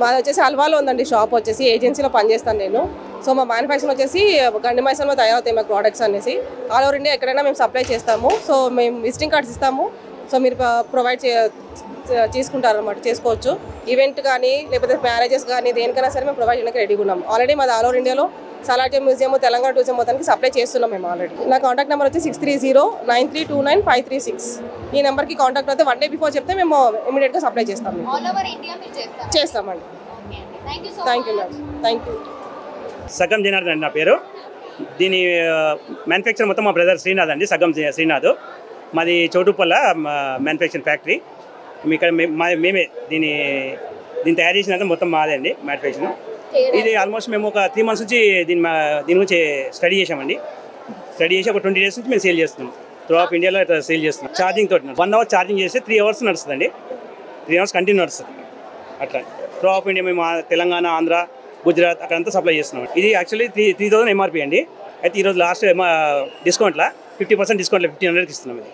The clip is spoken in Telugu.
మాది వచ్చేసి అల్వాలో ఉందండి షాప్ వచ్చేసి, ఏజెన్సీలో పనిచేస్తాను నేను. సో మా మ్యానుఫ్యాక్చరింగ్ వచ్చేసి గండి మైసంలో తయారవుతాయి మాకు ప్రోడక్ట్స్ అనేసి. ఆల్ ఓవర్ ఇండియా ఎక్కడైనా మేము సప్లై చేస్తాము. సో మేము విజిటింగ్ కార్డ్స్ ఇస్తాము. సో మీరు ప్రొవైడ్ చేసుకుంటారు అనమాట, చేసుకోవచ్చు. ఈవెంట్ కానీ లేకపోతే మ్యారేజెస్ కానీ దేనికైనా సరే మేము ప్రొవైడ్ చేయడానికి రెడీగా ఉన్నాము. ఆల్రెడీ మాది ఆల్ ఓవర్ ఇండియాలో సాలార్జంగ్ మ్యూజియం, తెలంగాణ టూరిజం మొత్తానికి సప్లై చేస్తున్నాం మేము ఆల్రెడీ. నా కాంటాక్ట్ నెంబర్ వచ్చి 6309329536. ఈ నెంబర్కి కాంటాక్ట్ అయితే 1 day బిఫోర్ చెప్తే మేము ఇమీడియట్గా సప్లై చేస్తాము. చేస్తామండి. Thank you madam. Thank you. సగం జనార్దన్ అండి నా పేరు. దీని మ్యానుఫ్యాక్చర్ మొత్తం మా బ్రదర్ శ్రీనాథ్ అండి, సగం శ్రీనాథ్. మాది చౌటుప్పల్ల మ్యానుఫ్యాక్చరింగ్ ఫ్యాక్టరీ. ఇక్కడ మేమే దీన్ని తయారు చేసినంత మొత్తం మాదే అండి మ్యానుఫ్యాక్చరింగ్. ఇది ఆల్మోస్ట్ మేము ఒక 3 months నుంచి దీని గురించి స్టడీ చేసామండి. స్టడీ చేసి ఒక 20 days నుంచి మేము సేల్ చేస్తున్నాం. త్రూ ఆఫ్ ఇండియాలో ఇట్లా సేల్ చేస్తున్నాం. ఛార్జింగ్ తోటి 1 hour ఛార్జింగ్ చేస్తే 3 hours నడుస్తుందండి. 3 hours కంటిన్యూ నడుస్తుంది. అట్లా త్రూ ఆఫ్ ఇండియా మేము తెలంగాణ, ఆంధ్ర, గుజరాత్ అక్కడంతా సప్లై చేస్తున్నాం. ఇది యాక్చువల్లీ 3000 MRP అండి. అయితే ఈరోజు లాస్ట్ డిస్కౌంట్లో 50% డిస్కౌంట్లో 1500కి ఇస్తున్నాం. ఇది